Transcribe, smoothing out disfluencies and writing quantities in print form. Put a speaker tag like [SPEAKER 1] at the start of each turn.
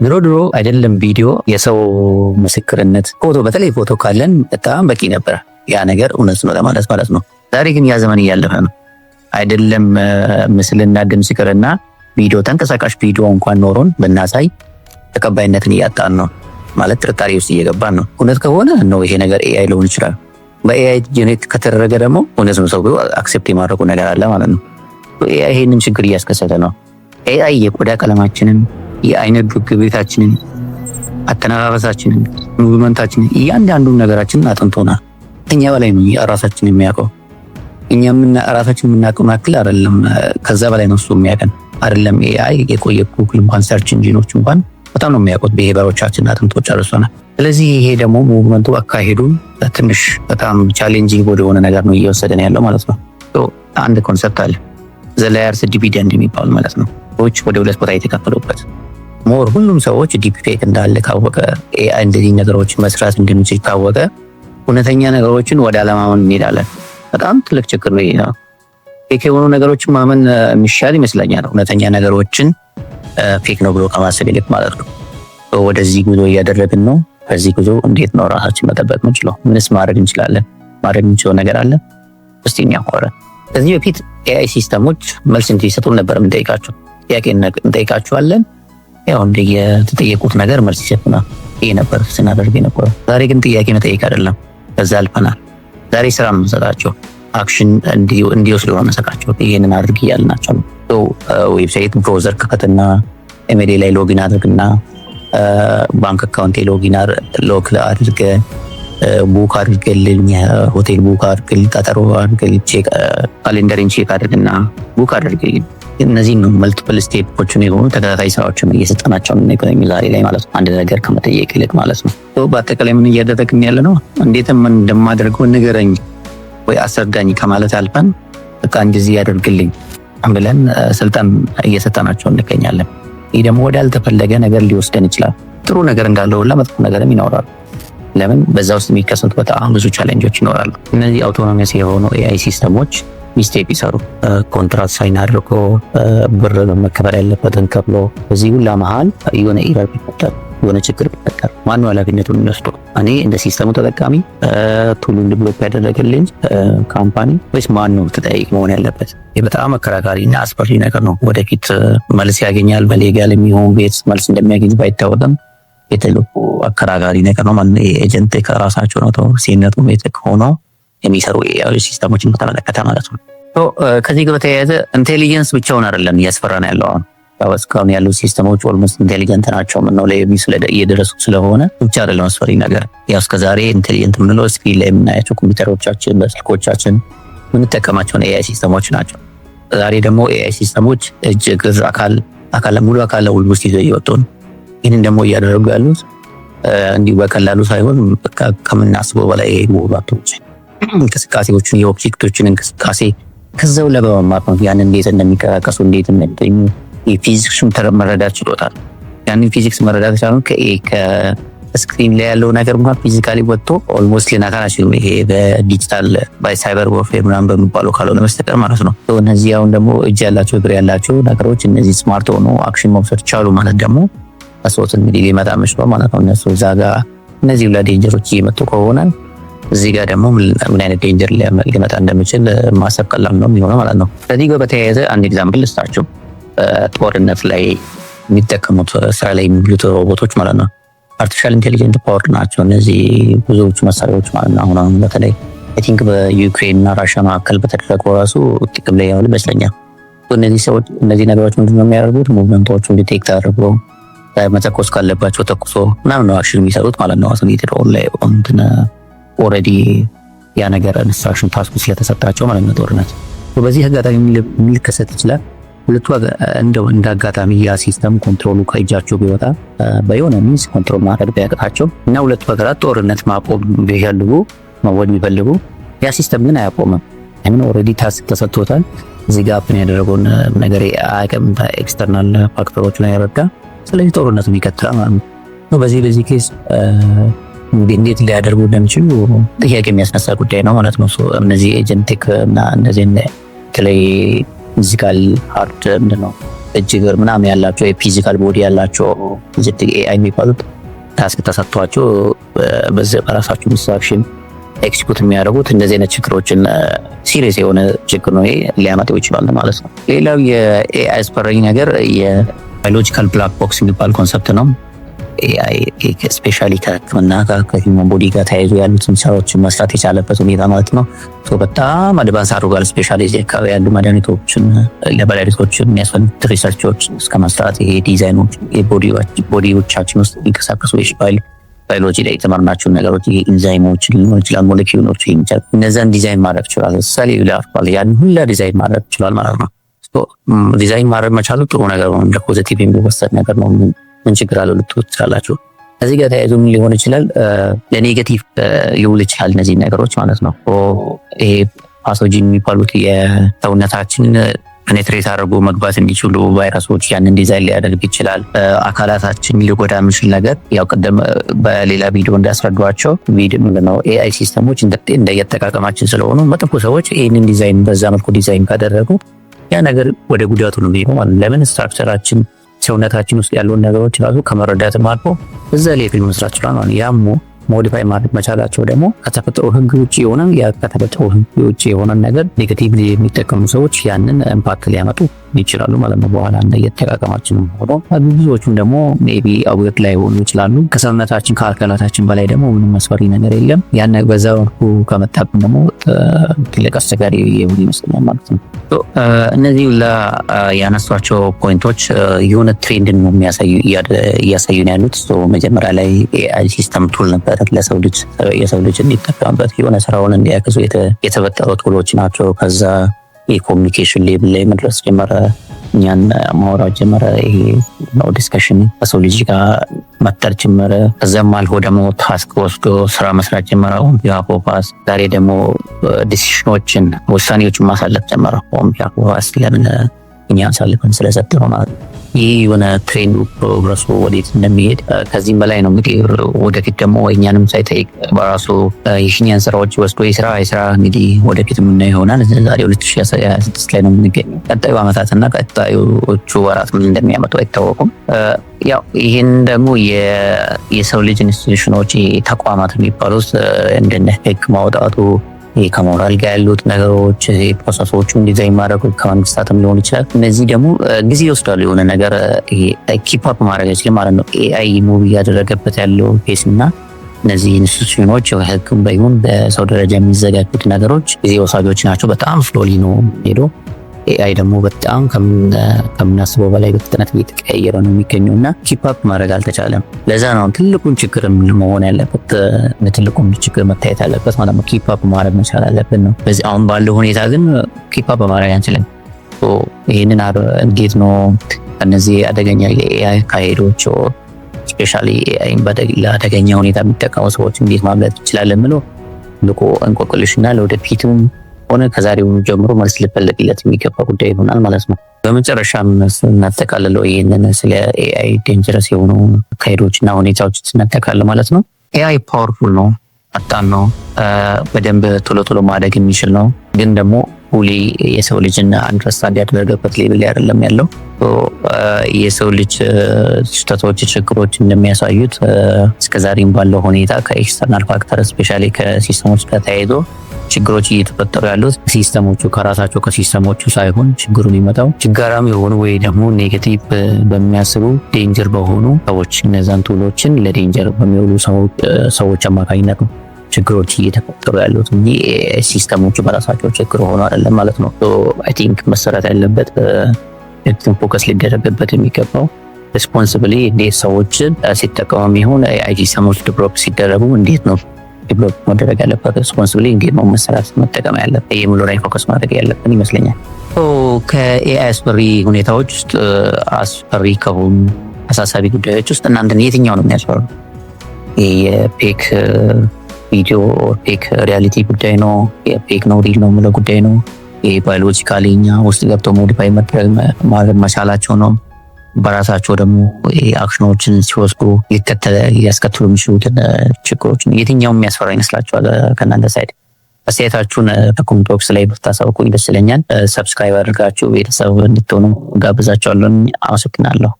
[SPEAKER 1] ድሮ አይደለም ቪዲዮ የሰው ምስክርነት ፎቶ፣ በተለይ ፎቶ ካለን በጣም በቂ ነበር ያ ነገር እውነት ነው ለማለት ማለት ነው። ዛሬ ግን ያ ዘመን እያለፈ ነው። አይደለም ምስልና ድምጽ ይቅርና ቪዲዮ፣ ተንቀሳቃሽ ቪዲዮ እንኳን ኖሮን ብናሳይ ተቀባይነትን እያጣን ነው ማለት ጥርጣሬ ውስጥ እየገባን ነው። እውነት ከሆነ ነው ይሄ ነገር ኤአይ ሊሆን ይችላል። በኤአይ ጄኔሬት ከተደረገ ደግሞ እውነት ነው ሰው አክሴፕት የማድረጉ ነገር አለ ማለት ነው። ኤአይ ይሄንን ችግር እያስከሰተ ነው። ኤአይ የቆዳ ቀለማችንን፣ የአይነት ግብግቤታችንን፣ አተነፋፈሳችንን፣ ሙቭመንታችንን፣ እያንዳንዱን ነገራችንን አጥንቶናል። እኛ በላይ ነው ራሳችን የሚያውቀው። እኛ ራሳችን የምናውቀው ያክል አይደለም፣ ከዛ በላይ ነው እሱ የሚያውቀን አይደለም። ኤአይ የቆየ ጉግል እንኳን ሰርች ኢንጂኖች እንኳን በጣም ነው የሚያውቁት ብሄሮቻችን አጥንቶች አርሶናል። ስለዚህ ይሄ ደግሞ ሙቭመንቱ አካሄዱ ትንሽ በጣም ቻሌንጂንግ ወደሆነ ነገር ነው እየወሰደን ያለው ማለት ነው። አንድ ኮንሰፕት አለ ዘ ላየርስ ዲቪደንድ የሚባል ማለት ነው። ሰዎች ወደ ሁለት ቦታ የተከፈሉበት ሞር ሁሉም ሰዎች ዲፕ ፌክ እንዳለ ካወቀ፣ ኤአይ እንደዚህ ነገሮች መስራት እንደሚችል ካወቀ እውነተኛ ነገሮችን ወደ አለማመን እንሄዳለን። በጣም ትልቅ ችግር ነው። ፌክ የሆኑ ነገሮችን ማመን የሚሻል ይመስለኛል እውነተኛ ነገሮችን ፌክ ነው ብሎ ከማሰብ ይልቅ ማለት ነው። ወደዚህ ጉዞ እያደረግን ነው። በዚህ ጉዞ እንዴት ነው ራሳችን መጠበቅ የምንችለው? ምንስ ማድረግ እንችላለን? ማድረግ የምንችለው ነገር አለ? እስቲ እናወራ። ከዚህ በፊት ኤአይ ሲስተሞች መልስ እንዲሰጡን ነበር የምንጠይቃቸው። ጥያቄ እንጠይቃቸዋለን፣ ያው እንደየተጠየቁት ነገር መልስ ይሰጡናል። ይሄ ነበር ስናደርግ የነበረው። ዛሬ ግን ጥያቄ መጠየቅ አይደለም፣ ከዛ አልፈናል። ዛሬ ስራ የምንሰጣቸው አክሽን እንዲወስዱ ነው የምንሰጣቸው። ይሄንን አድርግ እያልናቸው ነው። ዌብሳይት ብሮዘር ክፈትና ኢሜል ላይ ሎጊን አድርግና ባንክ አካውንቴ ሎግ አድርገ ቡክ አድርገልኝ፣ ሆቴል ቡክ አድርግልኝ፣ ቀጠሮ አድርግልኝ፣ ካሌንደሪን ቼክ አድርግና ቡክ አድርግልኝ። እነዚህ ነው መልቲፕል ስቴፖችን የሆኑ ተከታታይ ስራዎችን እየሰጠናቸው ነው ዛሬ ላይ ማለት ነው። አንድ ነገር ከመጠየቅ ይልቅ ማለት ነው። በአጠቃላይ ምን እያደረግን ያለ ነው? እንዴትም እንደማደርገው ንገረኝ ወይ አስረዳኝ ከማለት አልፈን በቃ እንደዚህ ያደርግልኝ ብለን ስልጣን እየሰጠናቸው እንገኛለን። ይህ ደግሞ ወደ አልተፈለገ ነገር ሊወስደን ይችላል። ጥሩ ነገር እንዳለው ሁላ መጥፎ ነገርም ይኖራል። ለምን? በዛ ውስጥ የሚከሰቱ በጣም ብዙ ቻሌንጆች ይኖራሉ። እነዚህ አውቶኖመስ የሆኑ ኤአይ ሲስተሞች ሚስቴክ ይሰሩ፣ ኮንትራት ሳይን አድርጎ ብር መከፈል ያለበትን ከፍሎ በዚህ ሁላ መሀል የሆነ ኢረር ቢፈጠር፣ የሆነ ችግር ቢፈጠር ማነው ኃላፊነቱን የሚወስደው? እኔ እንደ ሲስተሙ ተጠቃሚ ቱሉን ዲቨሎፕ ያደረገልኝ ካምፓኒ ወይስ ማነው ተጠያቂ መሆን ያለበት? ይህ በጣም አከራካሪ እና አስፈሪ ነገር ነው። ወደፊት መልስ ያገኛል። በሌጋል የሚሆን ቤት መልስ እንደሚያገኝ ባይታወቅም የተለቁ አከራካሪ ነገር ነው ማለት ነው። ኤጀንት ከራሳቸው ነው ተወሲነቱ ሜትክ ሆኖ የሚሰሩ ኤአይ ሲስተሞችን በተመለከተ ማለት ነው። ከዚህ ጋር በተያያዘ ኢንቴሊጀንስ ብቻውን አይደለም እያስፈራን ያለው። አሁን እስካሁን ያሉ ሲስተሞች ኦልሞስት ኢንቴሊጀንት ናቸው ምነው ላይ እየደረሱ ስለሆነ ብቻ አይደለም አስፈሪ ነገር። ያው እስከዛሬ ኢንቴሊጀንት ምንለው ስክሪን ላይ የምናያቸው ኮምፒውተሮቻችን፣ በስልኮቻችን የምንጠቀማቸውን ኤአይ ሲስተሞች ናቸው። ዛሬ ደግሞ ኤአይ ሲስተሞች እጅ፣ እግር፣ አካል ሙሉ አካል ኦልሞስት ይዘው እየወጡ ነው። ይህንን ደግሞ እያደረጉ ያሉት እንዲሁ በቀላሉ ሳይሆን ከምናስበው በላይ ሙባቶች እንቅስቃሴዎችን የኦብጀክቶችን እንቅስቃሴ ከዛው ለበመማር ነው። ያን እንዴት እንደሚቀሳቀሱ እንዴት እንደሚተኙ የፊዚክሱን መረዳት ችሎታል። ያንን ፊዚክስ መረዳት ሳይሆን ከስክሪን ላይ ያለው ነገር እንኳን ፊዚካሊ ወጥቶ ኦልሞስት ሊነካን አይችልም። ይሄ በዲጂታል ሳይበር ወርፌር ምናምን በሚባለው ካልሆነ በስተቀር ማለት ነው። እነዚህ አሁን ደግሞ እጅ ያላቸው እግር ያላቸው ነገሮች እነዚህ ስማርት ሆኖ አክሽን መውሰድ ቻሉ ማለት ደግሞ አሶት እንግዲህ ሊመጣ መስሎ ማለት ነው። እነሱ እዛ ጋር እነዚህ ሁላ ዴንጀሮች እየመጡ ከሆነ እዚህ ጋር ደግሞ ምን አይነት ዴንጀር ሊመጣ እንደሚችል ማሰብ ቀላል ነው የሚሆነው ማለት ነው። ከዚህ ጋር በተያያዘ አንድ ኤግዛምፕል ልስጣችሁ። ጦርነት ላይ የሚጠቀሙት ስራ ላይ የሚሉት ሮቦቶች ማለት ነው አርቲፊሻል ኢንቴሊጀንት ፓወር ናቸው እነዚህ ብዙዎቹ መሳሪያዎች ማለት ነው። አሁን በተለይ አይ ቲንክ በዩክሬን እና ራሽያ መካከል በተደረገው ራሱ ጥቅም ላይ ያውል ይመስለኛል። እነዚህ ሰዎች እነዚህ ነገሮች ምንድነው የሚያደርጉት? ሙቭመንቶቹን ዲቴክት አድርገው መተኮስ ካለባቸው ተኩሶ ምናምን ነው አክሽን የሚሰሩት ማለት ነው። አስኒት ላይ ኦልሬዲ ያ ነገር ኢንስትራክሽን ታስኩ ስለተሰጣቸው ማለት ነው። ጦርነት በዚህ አጋጣሚ ሊከሰት ይችላል። ሁለቱ እንደ አጋጣሚ ያ ሲስተም ኮንትሮሉ ከእጃቸው ቢወጣ በየሆነ ሚንስ ኮንትሮል ማድረግ ቢያቅታቸው እና ሁለቱ ሀገራት ጦርነት ማቆም ቢፈልጉ ቢፈልጉ ያ ሲስተም ግን አያቆምም። ለምን? ኦልሬዲ ታስክ ተሰጥቶታል። እዚህ ጋር አፕን ያደረገውን ነገር አያውቅም። ኤክስተርናል ፋክተሮች ላይ ያረዳ። ስለዚህ ጦርነቱን ይቀጥላል ማለት ነው። በዚህ ኬስ እንዴት ሊያደርጉ እንደሚችሉ ጥያቄ የሚያስነሳ ጉዳይ ነው ማለት ነው። እነዚህ ኤጀንቲክ እና እነዚህ በተለይ ፊዚካል ሃርድ ምንድነው እጅግር ምናምን ያላቸው የፊዚካል ቦዲ ያላቸው ጀነሬቲቭ ኤአይ የሚባሉት ታስክ ተሰጥቷቸው በራሳቸው ኢንስትራክሽን ኤክሲኪዩት የሚያደርጉት እንደዚህ አይነት ችግሮችን ሲሪየስ የሆነ ችግር ነው ሊያመጣው ይችላል ማለት ነው። ሌላው የኤአይ አስፈራኝ ነገር የባዮሎጂካል ብላክ ቦክስ የሚባል ኮንሰፕት ነው። ኤአይ ስፔሻሊ ከህክምና ጋር ከሂውማን ቦዲ ጋር ተያይዞ ያሉትን ስራዎችን መስራት የቻለበት ሁኔታ ማለት ነው። በጣም አድቫንስ አድርጓል። ስፔሻሊ አካባቢ ያሉ መድኃኒቶችን ለባለቤቶችን የሚያስፈልጉት ሪሰርቾች እስከ መስራት ይሄ ዲዛይኖች ቦዲዎቻችን ውስጥ ሊንቀሳቀሱ ይችላል። ባዮሎጂ ላይ የተማርናቸውን ነገሮች ይሄ ኢንዛይሞች ሊሆን ይችላል፣ ሞለኪውሎች ይችላል፣ እነዛን ዲዛይን ማድረግ ይችላል። ሴሉላር ያን ሁላ ዲዛይን ማድረግ ይችላል ማለት ነው። ዲዛይን ማድረግ መቻሉ ጥሩ ነገር ነው፣ እንደ ፖዚቲቭ የሚወሰድ ነገር ነው። ምን ችግር አለው ልትሉ ትችላላችሁ። ከዚህ ጋር ተያይዞ ምን ሊሆን ይችላል? ለኔጌቲቭ ሊውል ይችላል እነዚህ ነገሮች ማለት ነው። ይሄ ፓቶጂን የሚባሉት የሰውነታችን ፔኔትሬት አድርጎ መግባት የሚችሉ ቫይረሶች ያንን ዲዛይን ሊያደርግ ይችላል። አካላታችን ሊጎዳ የሚችል ነገር ያው ቀደም በሌላ ቪዲዮ እንዳስረዷቸው ምንድነው ኤአይ ሲስተሞች እንደየጠቃቀማችን ስለሆኑ መጥፎ ሰዎች ይህንን ዲዛይን በዛ መልኩ ዲዛይን ካደረጉ ያ ነገር ወደ ጉዳቱ ነው የሚሄደው ማለት ነው። ለምን ስትራክቸራችን ሰውነታችን ውስጥ ያለውን ነገሮች ራሱ ከመረዳትም አልፎ እዛ ሌቭል መስራት ይችላል ማለት ያሙ ሞዲፋይ ማድረግ መቻላቸው ደግሞ ከተፈጥሮ ህግ ውጪ የሆነ ከተፈጥሮ ህግ ውጪ የሆነ ነገር ኔጌቲቭሊ የሚጠቀሙ ሰዎች ያንን ኢምፓክት ሊያመጡ ይችላሉ ማለት ነው። በኋላ እንደየተጠቃቀማችንም ሆኖ ብዙዎቹም ደግሞ ሜቢ አውት ላይ ሆኑ ይችላሉ። ከሰውነታችን ከአካላታችን በላይ ደግሞ ምንም መስፈሪ ነገር የለም። ያን በዛ መልኩ ከመጣብን ደግሞ ትልቅ አስቸጋሪ የሆነ ይመስላል ማለት ነው። እነዚህ ያነሷቸው ፖይንቶች የሆነ ትሬንድን ነው እያሳዩ ነው ያሉት። መጀመሪያ ላይ ኤአይ ሲስተም ቱል ነበር የሰው ልጅ እንዲጠቀምበት የሆነ ስራውን እንዲያግዙ የተፈጠሩ ቱሎች ናቸው። ከዛ የኮሚኒኬሽን ሌብል ላይ መድረስ ጀመረ፣ እኛን ማውራት ጀመረ። ይሄ ነው ዲስከሽን ከሰው ልጅ ጋር መፍጠር ጀመረ። ከዛም አልፎ ደግሞ ታስክ ወስዶ ስራ መስራት ጀመረ። ኦምፒያኮፓስ ዛሬ ደግሞ ዲሲሽኖችን ውሳኔዎችን ማሳለፍ ጀመረ። ኦምፒያኮፓስ ለምን እኛ አሳልፈን ስለሰጠነው ማለት ነው። ይህ የሆነ ትሬንድ ፕሮግረሱ ወዴት እንደሚሄድ ከዚህም በላይ ነው እንግዲህ ወደፊት ደግሞ እኛንም ሳይጠይቅ በራሱ የሽኛን ስራዎች ወስዶ የስራ እንግዲህ ወደፊት የምናየው ይሆናል። ዛሬ 2026 ላይ ነው የምንገኘው። ቀጣዩ ዓመታትና ቀጣዮቹ ወራት ምን እንደሚያመጡ አይታወቁም። ያው ይህን ደግሞ የሰው ልጅ ኢንስቲትዩሽኖች ተቋማት የሚባሉት እንደነ ህግ ማውጣቱ ከሞራል ጋር ያሉት ነገሮች ፕሮሰሶቹን ዲዛይን ማድረጉ ከመንግስታትም ሊሆን ይችላል። እነዚህ ደግሞ ጊዜ ይወስዳሉ። የሆነ ነገር ኪፕ አፕ ማድረግ አይችልም ማለት ነው። ኤአይ ሙቭ እያደረገበት ያለው ፔስ እና እነዚህ ኢንስቲትዩሽኖች ህግም ባይሆን በሰው ደረጃ የሚዘጋጁት ነገሮች ጊዜ ወሳጆች ናቸው። በጣም ስሎሊ ነው ሄዶ ኤአይ ደግሞ በጣም ከምናስበው በላይ በፍጥነት እየተቀያየረ ነው የሚገኘው እና ኪፕ አፕ ማድረግ አልተቻለም። ለዛ ነው ትልቁን ችግር መሆን ያለበት፣ ትልቁን ችግር መታየት ያለበት ማለት ነው። ኪፕ አፕ ማድረግ መቻል አለብን ነው። በዚህ አሁን ባለው ሁኔታ ግን ኪፕ አፕ ማድረግ አንችልም። ይህንን እንዴት ነው እነዚህ አደገኛ የኤአይ ካሄዶች ስፔሻሊ ኤአይን ለአደገኛ ሁኔታ የሚጠቀሙ ሰዎች እንዴት ማምለጥ ይችላለን ብሎ ልቆ እንቆቅልሽና ለወደፊቱም ሆነ ከዛሬው ጀምሮ መልስ ሊፈለግለት የሚገባ ጉዳይ ይሆናል ማለት ነው። በመጨረሻም እናጠቃልለው ይህንን ስለ ኤአይ ዴንጀረስ የሆኑ አካሄዶችና ሁኔታዎች ስናጠቃልል ማለት ነው። ኤአይ ፓወርፉል ነው፣ ፈጣን ነው፣ በደንብ ቶሎ ማደግ የሚችል ነው። ግን ደግሞ ሁሌ የሰው ልጅን አንደርስታንድ ያደረገበት ሌብል አይደለም ያለው። የሰው ልጅ ስህተቶች፣ ችግሮች እንደሚያሳዩት እስከዛሬም ባለው ሁኔታ ከኤክስተርናል ፋክተር ስፔሻሊ ከሲስተሞች ጋር ተያይዞ ችግሮች እየተፈጠሩ ያሉት ሲስተሞቹ ከራሳቸው ከሲስተሞቹ ሳይሆን ችግሩ የሚመጣው ችጋራም የሆኑ ወይ ደግሞ ኔጌቲቭ በሚያስቡ ዴንጀር በሆኑ ሰዎች እነዛን ቱሎችን ለዴንጀር በሚውሉ ሰዎች አማካኝነት ነው ችግሮች እየተፈጠሩ ያሉት እንጂ ሲስተሞቹ በራሳቸው ችግር ሆኖ አይደለም ማለት ነው። አይ ቲንክ መሰራት ያለበት ፎከስ ሊደረግበት የሚገባው ሬስፖንሲብሊ እንዴት ሰዎችን ሲጠቀሙ የሚሆን አይ ሲስተሞች ዲቨሎፕ ሲደረጉ እንዴት ነው ዲቨሎፕ መደረግ ያለበት፣ ሬስፖንሲብሊ እንዴት ነው መሰራት መጠቀም ያለበት የሚለው ላይ ፎከስ ማድረግ ያለብን ይመስለኛል። ከኤአይ አስፈሪ ሁኔታዎች ውስጥ አስፈሪ ከሆኑ አሳሳቢ ጉዳዮች ውስጥ እናንተን የትኛው ነው የሚያስፈራው? የፌክ ቪዲዮ ፌክ ሪያሊቲ ጉዳይ ነው? የፌክ ነው ሪል ነው የሚለው ጉዳይ ነው? ባዮሎጂካሊ እኛ ውስጥ ገብተው ሞዲፋይ ማድረግ መቻላቸው ነው? በራሳቸው ደግሞ አክሽኖችን ሲወስዱ ሊያስከትሉ የሚችሉትን ችግሮች የትኛው የሚያስፈራ ይመስላችኋል ከእናንተ ሳይድ? አስተያየታችሁን በኮሜንት ቦክስ ላይ ብታሳውቁኝ ደስ ይለኛል። ሰብስክራይብ አድርጋችሁ ቤተሰብ እንድትሆኑ ጋብዛችኋለሁ። አመሰግናለሁ።